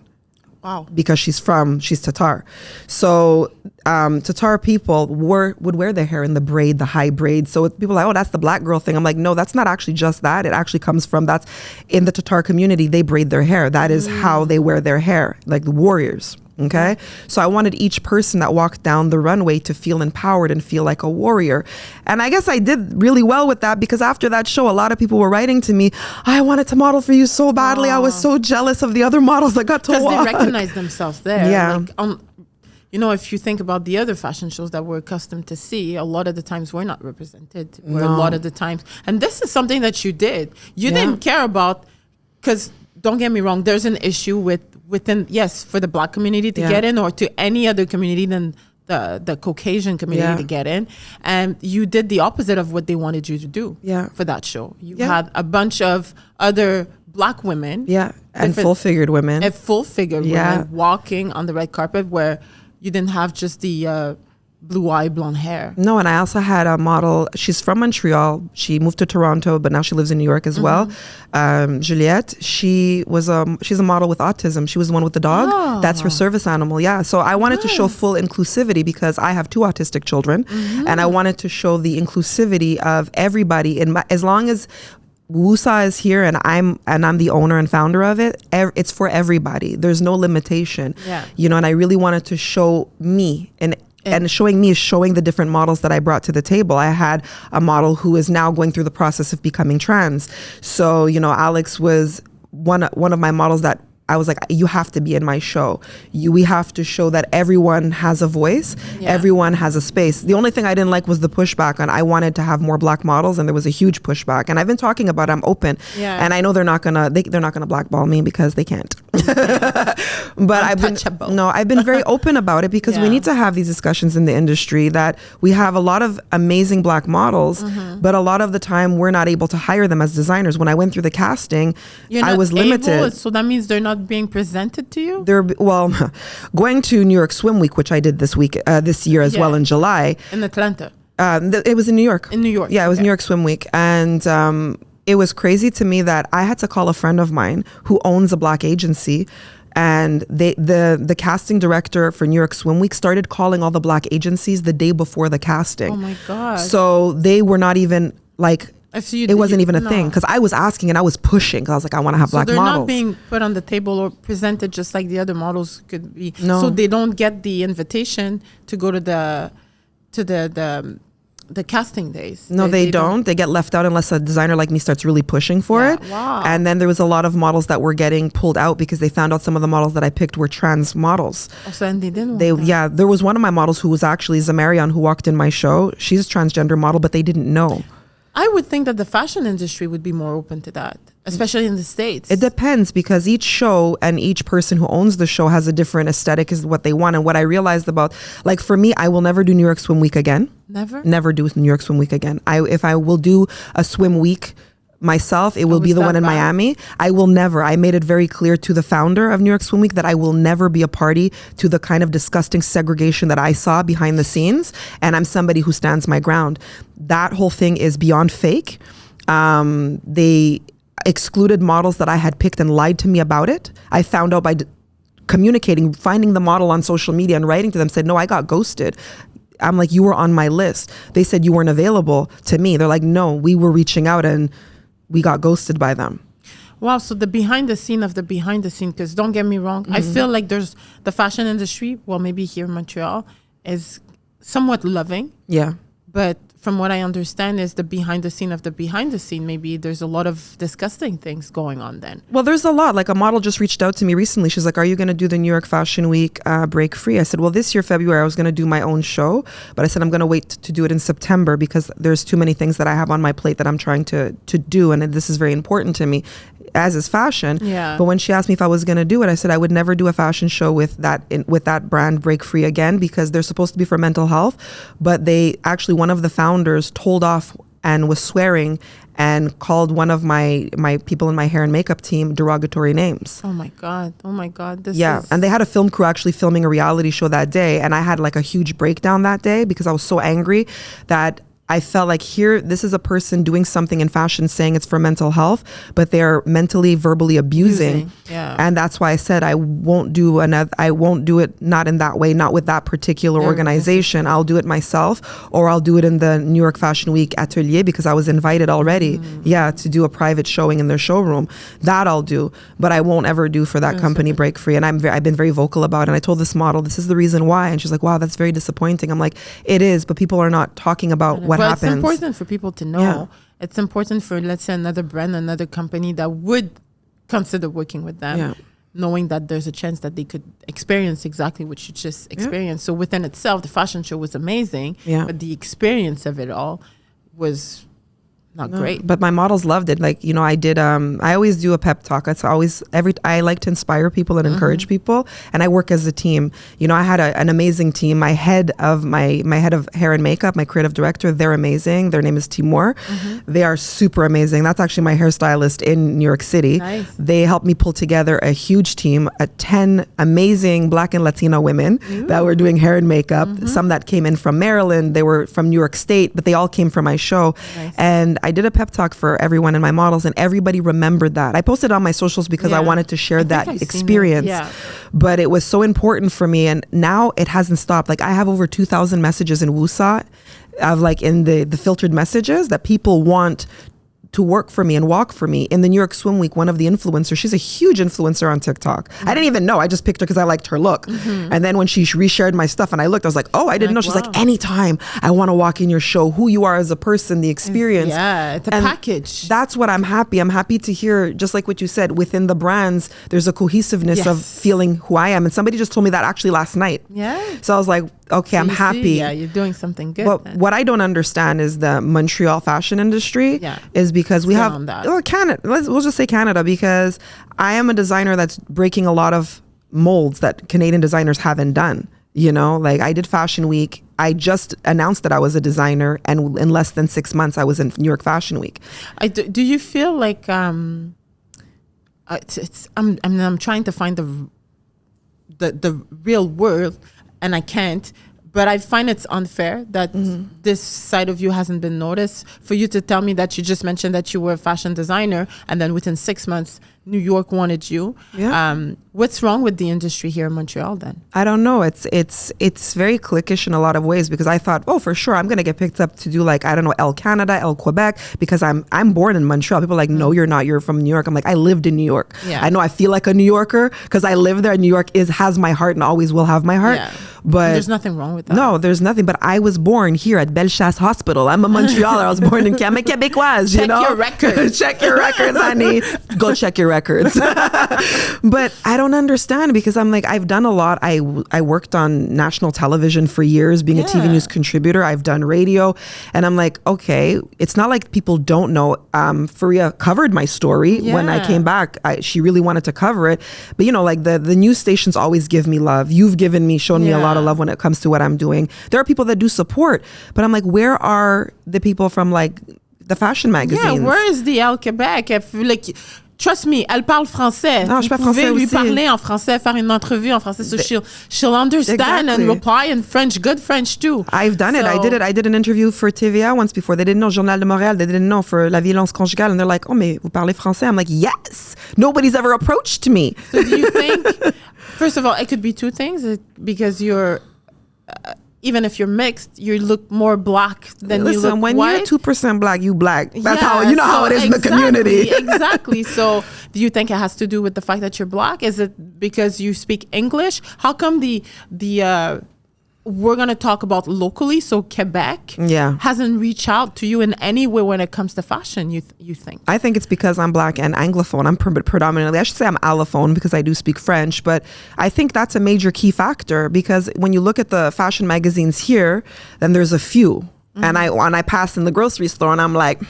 Wow. Because she's Tatar. So Tatar people would wear their hair in the braid, the high braid. So people are like, oh, that's the black girl thing. I'm like, no, that's not actually just that. It actually comes from, that's in the Tatar community, they braid their hair. That is how they wear their hair, like the warriors. Okay. So I wanted each person that walked down the runway to feel empowered and feel like a warrior. And I guess I did really well with that, because after that show, a lot of people were writing to me, I wanted to model for you so badly. I was so jealous of the other models that got to walk. Because they recognize themselves there. Yeah. Like, you know, if you think about the other fashion shows that we're accustomed to see, a lot of the times we're not represented. A lot of the times. And this is something that you did. You didn't care about, because don't get me wrong, there's an issue within, yes, for the black community to get in, or to any other community than the Caucasian community to get in. And you did the opposite of what they wanted you to do for that show. You had a bunch of other black women. Yeah, and full-figured women. And full-figured women walking on the red carpet, where you didn't have just the blue-eyed blonde hair. No, and I also had a model. She's from Montreal. She moved to Toronto, but now she lives in New York as well. Juliette. She's a model with autism. She was the one with the dog. That's her service animal. Yeah. So I wanted to show full inclusivity, because I have two autistic children, and I wanted to show the inclusivity of everybody. As long as Wusa is here and I'm the owner and founder of it, it's for everybody. There's no limitation. You know, and I really wanted to show me, and showing me is showing the different models that I brought to the table. I had a model who is now going through the process of becoming trans. So, you know, Alex was one of my models that I was like, you have to be in my show. We have to show that everyone has a voice, everyone has a space. The only thing I didn't like was the pushback on I wanted to have more black models, and there was a huge pushback. And I've been talking about it, I'm open. Yeah. And I know they're not gonna blackball me because they can't. But I've been very open about it because we need to have these discussions in the industry that we have a lot of amazing black models, but a lot of the time we're not able to hire them as designers. When I went through the casting, I was limited. So that means they're not being presented to you? Going to New York Swim Week, which I did this year as well in July. In Atlanta? It was in New York. In New York. Yeah, it was New York Swim Week. And it was crazy to me that I had to call a friend of mine who owns a black agency, and the casting director for New York Swim Week started calling all the black agencies the day before the casting. Oh my God. So they were not even like... it wasn't even a thing, because I was asking and I was pushing, because I was like, I want to have black models. So they're not being put on the table or presented just like the other models could be. No. So they don't get the invitation to go to the casting days. No, they don't. They get left out unless a designer like me starts really pushing for it. Wow. And then there was a lot of models that were getting pulled out because they found out some of the models that I picked were trans models. Oh, so and they didn't. There was one of my models who was actually Zamarian, who walked in my show. She's a transgender model, but they didn't know. I would think that the fashion industry would be more open to that, especially in the States. It depends, because each show and each person who owns the show has a different aesthetic, is what they want. And what I realized about, like for me, I will never do New York Swim Week again. Never do New York Swim Week again. If I will do a swim week myself, it will be the one in Miami. I made it very clear to the founder of New York Swim Week that I will never be a party to the kind of disgusting segregation that I saw behind the scenes. And I'm somebody who stands my ground. That whole thing is beyond fake. They excluded models that I had picked and lied to me about it. I found out by communicating, finding the model on social media and writing to them, said, no, I got ghosted. I'm like, you were on my list. They said you weren't available to me. They're like, no, we were reaching out and we got ghosted by them. Wow. So the behind the scene of the behind the scene, because don't get me wrong, I feel like there's the fashion industry, well, maybe here in Montreal, is somewhat loving. Yeah. But from what I understand is the behind the scene of the behind the scene, maybe there's a lot of disgusting things going on then. Well, there's a lot. Like a model just reached out to me recently. She's like, are you going to do the New York Fashion Week break free? I said, well, this year, February, I was going to do my own show. But I said, I'm going to wait to do it in September because there's too many things that I have on my plate that I'm trying to do. And this is very important to me, as is fashion. Yeah. But when she asked me if I was going to do it, I said I would never do a fashion show with that brand break free again, because they're supposed to be for mental health. But they actually, one of the founders told off and was swearing and called one of my people in my hair and makeup team derogatory names. Oh my God. And they had a film crew actually filming a reality show that day. And I had like a huge breakdown that day because I was so angry that I felt like this is a person doing something in fashion saying it's for mental health, but they're mentally, verbally abusing. Yeah. And that's why I said I won't do it, not in that way, not with that particular organization. I'll do it myself, or I'll do it in the New York Fashion Week Atelier, because I was invited already, to do a private showing in their showroom. That I'll do, but I won't ever do for that company break free. And I've been very vocal about it. And I told this model, this is the reason why. And she's like, wow, that's very disappointing. I'm like, it is, but people are not talking about what happens. It's important for people to know. Yeah. It's important for, let's say, another brand, another company that would consider working with them, knowing that there's a chance that they could experience exactly what you just experienced. So within itself, the fashion show was amazing, but the experience of it all was not great. But my models loved it. Like, I did, I always do a pep talk. It's always, I like to inspire people and encourage people. And I work as a team. I had an amazing team. My head of hair and makeup, my creative director, they're amazing. Their name is Timur. They are super amazing. That's actually my hairstylist in New York City. Nice. They helped me pull together a huge team, 10 amazing Black and Latino women that were doing hair and makeup. Some that came in from Maryland. They were from New York State, but they all came from my show. Nice. And I did a pep talk for everyone in my models, and everybody remembered that. I posted on my socials because I wanted to share that experience. But it was so important for me, and now it hasn't stopped. Like, I have over 2,000 messages in Wusa of, like, in the filtered messages that people want to work for me and walk for me. In the New York Swim Week, one of the influencers, she's a huge influencer on TikTok. I didn't even know. I just picked her because I liked her look. And then when she reshared my stuff and I looked, I was like, oh, I didn't know. She's like, anytime I want to walk in your show, who you are as a person, the experience. Yeah, it's a package. That's what I'm happy. I'm happy to hear, just like what you said, within the brands, there's a cohesiveness of feeling who I am. And somebody just told me that actually last night. Yeah. So I was like, okay, I'm happy. Yeah, you're doing something good. But what I don't understand is the Montreal fashion industry is because we have Canada. We'll just say Canada, because I am a designer that's breaking a lot of molds that Canadian designers haven't done. You know, like I did Fashion Week. I just announced that I was a designer, and in less than 6 months, I was in New York Fashion Week. Do you feel like I'm trying to find the real word, and I can't. But I find it's unfair that this side of you hasn't been noticed. For you to tell me that you just mentioned that you were a fashion designer, and then within 6 months, New York wanted you. Yeah. What's wrong with the industry here in Montreal then? I don't know. It's very cliquish in a lot of ways, because I thought, oh, for sure, I'm going to get picked up to do like, I don't know, El Canada, El Quebec, because I'm born in Montreal. People are like, no, you're not. You're from New York. I'm like, I lived in New York. Yeah. I know I feel like a New Yorker because I live there. New York has my heart and always will have my heart. Yeah. But there's nothing wrong with that. No, there's nothing. But I was born here at Bellechasse Hospital. I'm a Montrealer. I was born in Québécoise. Check your records. Check your records, honey. Go check your records. But I don't understand, because I'm like, I've done a lot. I worked on national television for years, being a TV news contributor. I've done radio, and I'm like, okay, it's not like people don't know. Faria covered my story when I came back. She really wanted to cover it, but you know, like the news stations always give me love. You've shown me a lot of love when it comes to what I'm doing. There are people that do support, but I'm like, where are the people from like the fashion magazines? Yeah, where is the El Quebec? Like, trust me, elle parle français. Non, je parle français lui aussi. Parler en français, faire une entrevue en français, so she'll understand and reply in French, good French too. I've done it. I did it. I did an interview for TVA once before. They didn't know Journal de Montréal. They didn't know for La Violence Conjugale, and they're like, oh, mais vous parlez français? I'm like, yes. Nobody's ever approached me. So do you think, first of all, it could be two things, because you're even if you're mixed, you look more black than you look when white. You're 2% black, you black. That's how how it is in the community. Exactly. So do you think it has to do with the fact that you're black? Is it because you speak English? How come the we're going to talk about locally, so Quebec hasn't reached out to you in any way when it comes to fashion, you think? I think it's because I'm black and Anglophone. I'm predominantly, I should say I'm allophone because I do speak French, but I think that's a major key factor, because when you look at the fashion magazines here, then there's a few. And I pass in the grocery store and I'm like,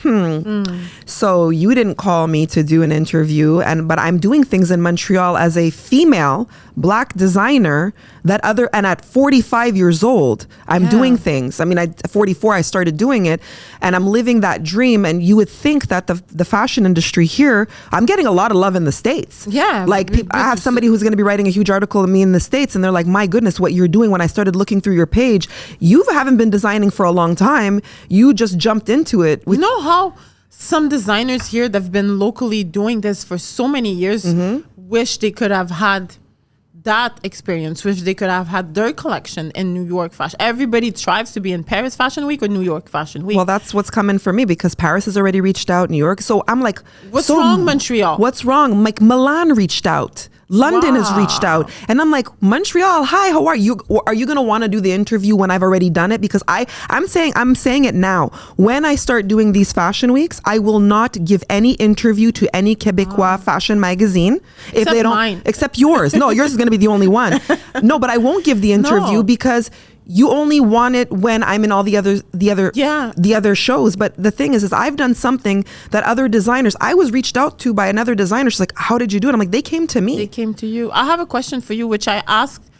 so you didn't call me to do an interview, but I'm doing things in Montreal as a female black designer and at 45 years old, I'm doing things. I mean, at 44, I started doing it, and I'm living that dream. And you would think that the fashion industry here, I'm getting a lot of love in the States. Yeah. Like I have somebody who's going to be writing a huge article of me in the States, and they're like, my goodness, what you're doing. When I started looking through your page, you haven't been designing for a long time. You just jumped into it. You know how some designers here that have been locally doing this for so many years wish they could have had that experience, wish they could have had their collection in New York fashion. Everybody strives to be in Paris Fashion Week or New York Fashion Week. Well, that's what's coming for me, because Paris has already reached out, New York. So I'm like, what's wrong, Montreal? What's wrong? Like Milan reached out. London has reached out, and I'm like, Montreal, hi, how are you? Or are you going to want to do the interview when I've already done it? Because I'm saying it now. When I start doing these fashion weeks, I will not give any interview to any Québécois fashion magazine if they don't, mine. Except yours. No, yours is going to be the only one. No, but I won't give the interview because you only want it when I'm in all the other shows. But the thing is I've done something that other designers, I was reached out to by another designer. She's like, how did you do it? I'm like, they came to me. They came to you. I have a question for you, which I asked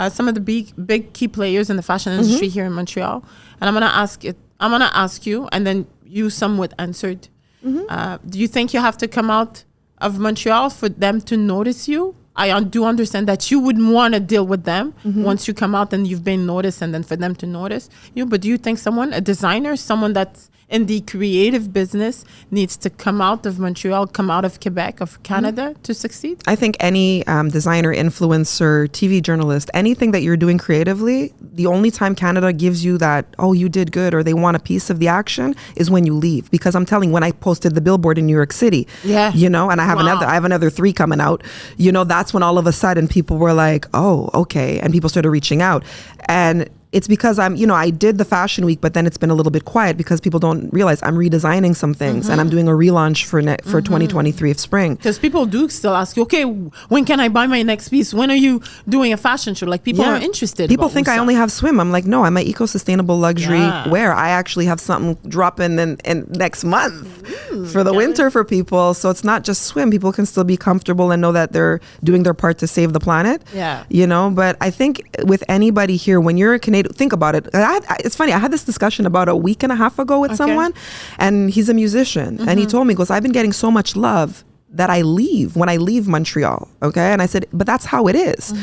some of the big key players in the fashion industry here in Montreal. And I'm going to ask you, and then you somewhat answered. Do you think you have to come out of Montreal for them to notice you? I do understand that you would want to deal with them once you come out and you've been noticed, and then for them to notice you. But do you think a designer, someone that's in the creative business, needs to come out of Montreal, come out of Quebec, of Canada to succeed? I think any designer, influencer, TV journalist, anything that you're doing creatively, the only time Canada gives you that, oh, you did good, or they want a piece of the action, is when you leave. Because I'm telling you, when I posted the billboard in New York City, and I have another 3 coming out, that's when all of a sudden people were like, oh, okay. And people started reaching out. And it's because I did the fashion week, but then it's been a little bit quiet because people don't realize I'm redesigning some things and I'm doing a relaunch for 2023 of spring. Because people do still ask you, okay, when can I buy my next piece? When are you doing a fashion show? Like, people are interested. People think I only have swim. I'm like, no, I'm an eco-sustainable luxury wear. I actually have something dropping in next month for the winter for people. So it's not just swim. People can still be comfortable and know that they're doing their part to save the planet. Yeah. But I think with anybody here, when you're a Canadian, think about it. It's funny. I had this discussion about a week and a half ago with someone, and he's a musician, and he told me, he goes, I've been getting so much love that I leave when I leave Montreal. Okay. And I said, but that's how it is.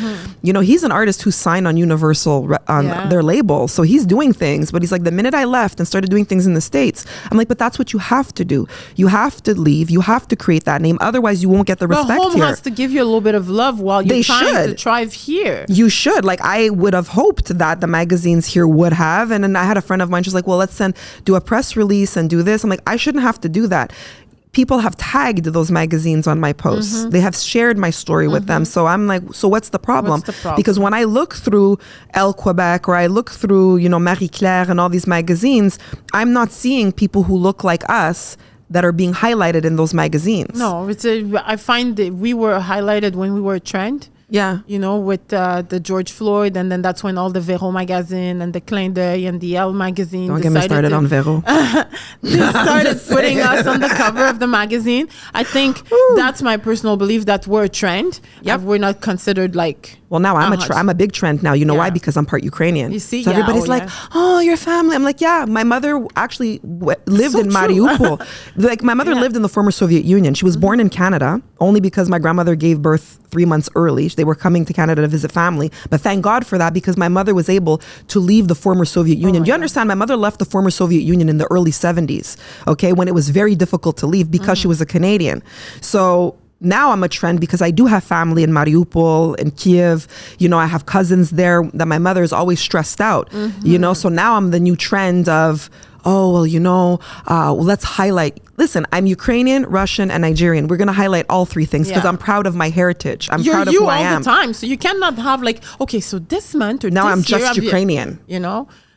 He's an artist who's signed on Universal on their label. So he's doing things, but he's like, the minute I left and started doing things in the States, I'm like, but that's what you have to do. You have to leave. You have to create that name. Otherwise you won't get the respect home here. Has to give you a little bit of love while you're trying to thrive here. You should. Like, I would have hoped that the magazines here would have. And then I had a friend of mine, she's like, well, let's do a press release and do this. I'm like, I shouldn't have to do that. People have tagged those magazines on my posts. They have shared my story with them. So I'm like, so what's the problem? Because when I look through Elle Quebec, or I look through, Marie Claire and all these magazines, I'm not seeing people who look like us that are being highlighted in those magazines. No, I find that we were highlighted when we were a trend. Yeah. With the George Floyd, and then that's when all the Véro magazine and the Clin d'œil and the Elle magazine. Don't get me started on Véro. They started putting us on the cover of the magazine. I think that's my personal belief, that we're a trend. Yep. We're not considered like... Well, now I'm a big trend now. You know why? Because I'm part Ukrainian. You see, so everybody's like, oh, your family. I'm like, yeah. My mother actually lived in Mariupol. Like, my mother lived in the former Soviet Union. She was born in Canada only because my grandmother gave birth 3 months early. They were coming to Canada to visit family. But thank God for that, because my mother was able to leave the former Soviet Union. Do you understand? My mother left the former Soviet Union in the early 70s, okay, when it was very difficult to leave because she was a Canadian. So now I'm a trend because I do have family in Mariupol, in Kiev. I have cousins there that my mother is always stressed out, so now I'm the new trend of, let's highlight. Listen, I'm Ukrainian, Russian, and Nigerian. We're going to highlight all 3 things because I'm proud of my heritage. I'm proud of who I am. You're all the time. So you cannot have like, okay, so this month or now this I'm just year, Ukrainian.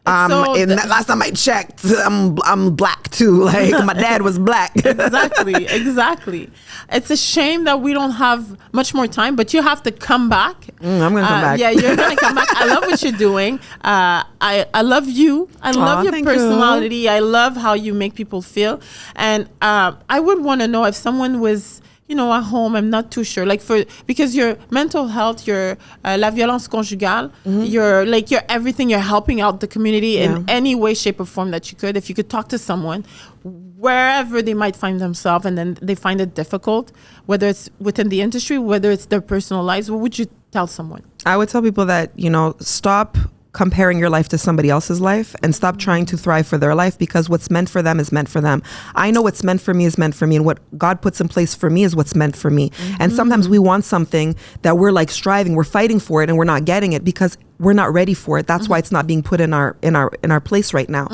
Last time I checked, I'm black too. Like, my dad was black. Exactly. It's a shame that we don't have much more time, but you have to come back. I'm gonna come back. Yeah, you're gonna come back. I love what you're doing. I love you. I love your personality. I love how you make people feel. And I would want to know if someone was, at home, I'm not too sure. Because your mental health, your la violence conjugale, you're everything, you're helping out the community in any way, shape, or form that you could. If you could talk to someone, wherever they might find themselves, and then they find it difficult, whether it's within the industry, whether it's their personal lives, what would you tell someone? I would tell people that, stop comparing your life to somebody else's life and stop trying to thrive for their life, because what's meant for them is meant for them. I know what's meant for me is meant for me, and what God puts in place for me is what's meant for me. And sometimes we want something that we're like striving, we're fighting for it, and we're not getting it because we're not ready for it. That's why it's not being put in our place right now.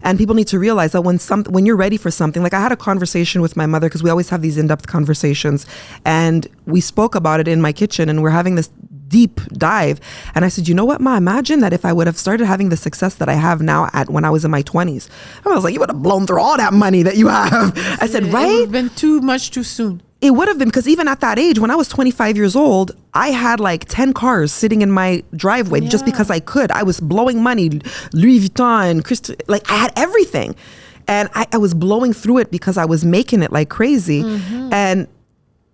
And people need to realize that when you're ready for something, like I had a conversation with my mother, because we always have these in-depth conversations, and we spoke about it in my kitchen, and we're having this deep dive. And I said, you know what, Ma, imagine that if I would have started having the success that I have now when I was in my 20s. I was like, you would have blown through all that money that you have. I said, right? It would have been too much too soon. It would have been, because even at that age, when I was 25 years old, I had like 10 cars sitting in my driveway just because I could. I was blowing money, Louis Vuitton, and like I had everything. And I was blowing through it because I was making it like crazy. And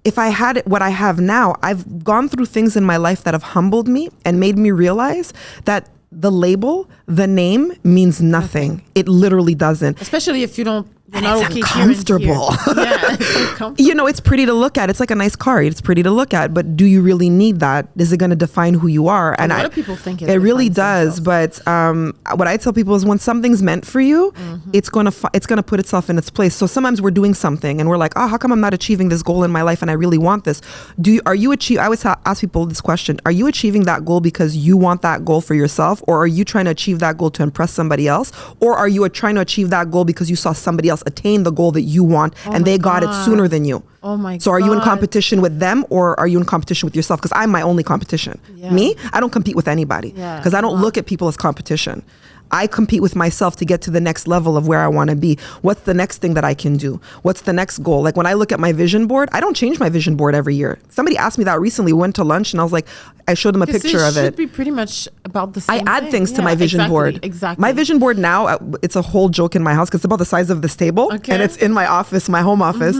if I had what I have now, I've gone through things in my life that have humbled me and made me realize that the label, the name means nothing. It literally doesn't. Especially if you don't You're not it's okay uncomfortable. Here and here. Yeah, it's uncomfortable. You know, it's pretty to look at. It's like a nice car. It's pretty to look at, but do you really need that? Is it going to define who you are? And a lot of people think it really does. Themselves. But what I tell people is when something's meant for you, it's going to put itself in its place. So sometimes we're doing something and we're like, oh, how come I'm not achieving this goal in my life and I really want this? I always ask people this question: are you achieving that goal because you want that goal for yourself, or are you trying to achieve that goal to impress somebody else, or are you trying to achieve that goal because you saw somebody else attain the goal that you want and they got it sooner than you? Oh my God. So are you in competition with them, or are you in competition with yourself? Because I'm my only competition. Yeah. Me, I don't compete with anybody because I don't look at people as competition. I compete with myself to get to the next level of where I want to be. What's the next thing that I can do? What's the next goal? Like when I look at my vision board, I don't change my vision board every year. Somebody asked me that recently. We went to lunch and I was like, I showed them a picture of it. It should be pretty much about the same I add things to my vision board. Exactly. My vision board now, it's a whole joke in my house because it's about the size of this table. Okay. And it's in my office, my home office.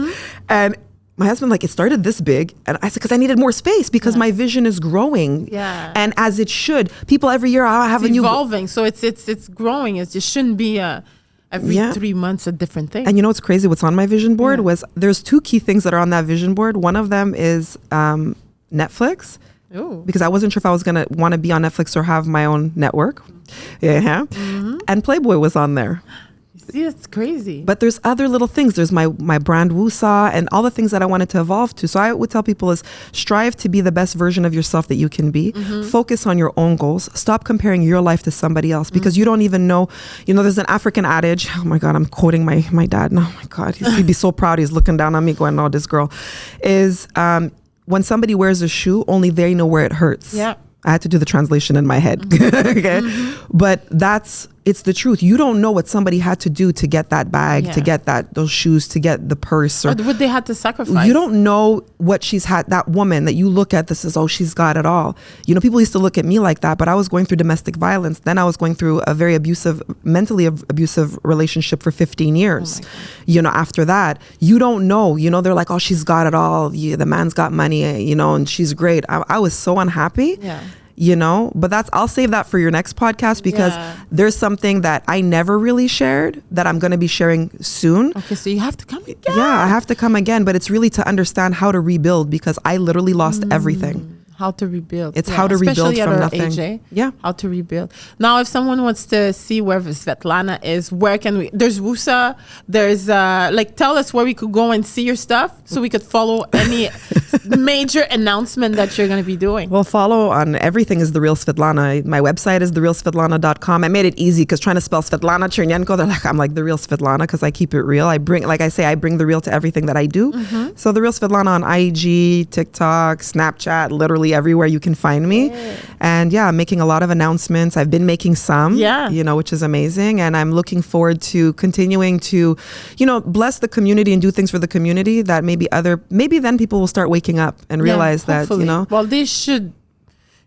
And my husband, like, it started this big. And I said, because I needed more space because my vision is growing. Yeah. And as it should. People every year, I have a new... evolving. So it's growing. It just shouldn't be every 3 months a different thing. And you know what's crazy? What's on my vision board was there's 2 key things that are on that vision board. One of them is Netflix. Ooh. Because I wasn't sure if I was going to want to be on Netflix or have my own network. Yeah. And Playboy was on there. See, it's crazy. But there's other little things. There's my brand Woosaw and all the things that I wanted to evolve to. So I would tell people is strive to be the best version of yourself that you can be. Focus on your own goals. Stop comparing your life to somebody else because you don't even know. You know, there's an African adage. Oh my God, I'm quoting my dad. Oh my God, he'd be so proud. He's looking down on me going, oh, this girl is when somebody wears a shoe, only they know where it hurts. Yeah. I had to do the translation in my head. Okay. But it's the truth. You don't know what somebody had to do to get that bag, to get those shoes, to get the purse. Or what they had to sacrifice. You don't know what she's had. That woman that you look at, this is, oh, she's got it all. You know, people used to look at me like that, but I was going through domestic violence. Then I was going through a very mentally abusive relationship for 15 years. You know, after that, you don't know, you know, they're like, oh, she's got it all. The man's got money, you know, and she's great. I was so unhappy. Yeah. You know, but I'll save that for your next podcast because there's something that I never really shared that I'm going to be sharing soon. Okay, so you have to come again. Yeah, I have to come again, but it's really to understand how to rebuild because I literally lost everything. How to rebuild. It's how to rebuild from nothing. Age, how to rebuild. Now, if someone wants to see where Svetlana is, where can we? There's Woosaw. There's tell us where we could go and see your stuff so we could follow any major announcement that you're going to be doing. Well, follow on everything is The Real Svetlana. My website is therealsvetlana.com. I made it easy because trying to spell Svetlana Chernienko, I'm like The Real Svetlana because I keep it real. I bring the real to everything that I do. So The Real Svetlana on IG, TikTok, Snapchat, literally everywhere you can find me. And I'm making a lot of announcements. I've been making some, you know, which is amazing. And I'm looking forward to continuing to, you know, bless the community and do things for the community that maybe then people will start waking up and realize that, you know. Well, they should,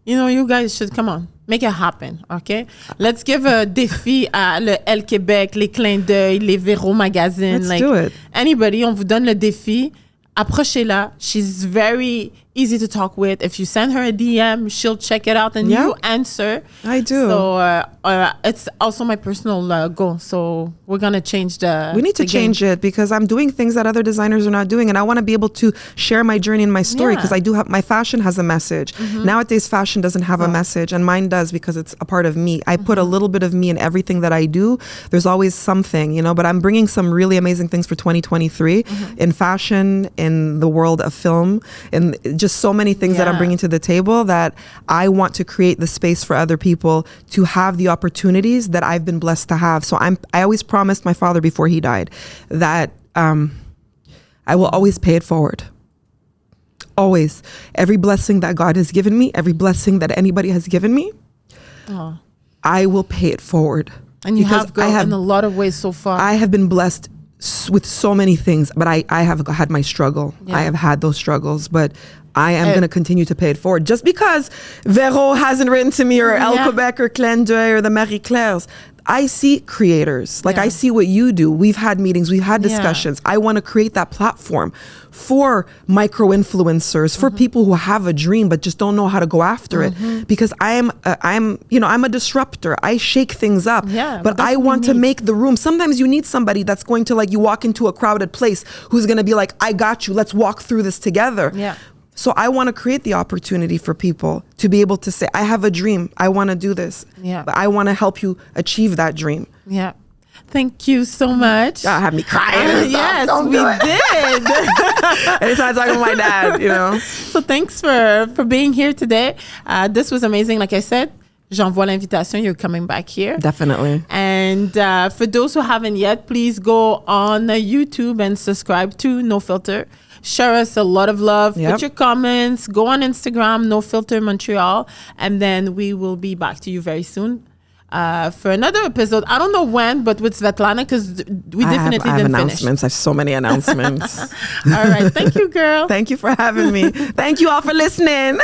you know, you guys should, come on, make it happen, okay? Let's give a défi à le El Québec, les Clins d'œil, les Véro Magazine. Let's do it. Anybody, on vous donne le défi. Approchez-la. She's very easy to talk with. If you send her a DM, she'll check it out and you answer. I do. So it's also my personal goal. So we're going to change We need to change it because I'm doing things that other designers are not doing. And I want to be able to share my journey and my story because I do have, my fashion has a message. Nowadays, fashion doesn't have a message and mine does because it's a part of me. I put a little bit of me in everything that I do. There's always something, you know, but I'm bringing some really amazing things for 2023 in fashion, in the world of film, and just so many things that I'm bringing to the table that I want to create the space for other people to have the opportunities that I've been blessed to have. So I always promised my father before he died that I will always pay it forward. Always. Every blessing that God has given me, every blessing that anybody has given me, I will pay it forward. And you have gone in a lot of ways so far. I have been blessed with so many things, but I have had my struggle. I have had those struggles, but I am going to continue to pay it forward. Just because Vero hasn't written to me, or El Quebec, or Clin d'Oeil, or the Marie Claire's, I see creators. Like I see what you do. We've had meetings, we've had discussions. I want to create that platform for micro influencers, for people who have a dream but just don't know how to go after it. Because I'm a disruptor. I shake things up. But I want to make the room. Sometimes you need somebody that's going to, like, you walk into a crowded place who's going to be like, I got you. Let's walk through this together. So I want to create the opportunity for people to be able to say, I have a dream. I want to do this. But I want to help you achieve that dream. Thank you so much. Y'all have me crying. Yes, we did. Anytime I talk to my dad, you know. So thanks for being here today. This was amazing. Like I said, j'envoie l'invitation. You're coming back here. Definitely. And for those who haven't yet, please go on YouTube and subscribe to No Filter. Share us a lot of love. Put your comments. Go on Instagram, No Filter Montreal. And then we will be back to you very soon for another episode. I don't know when, but with Svetlana, because we definitely I have didn't announcements. finish. I have so many announcements. All right. Thank you, girl. Thank you for having me. Thank you all for listening.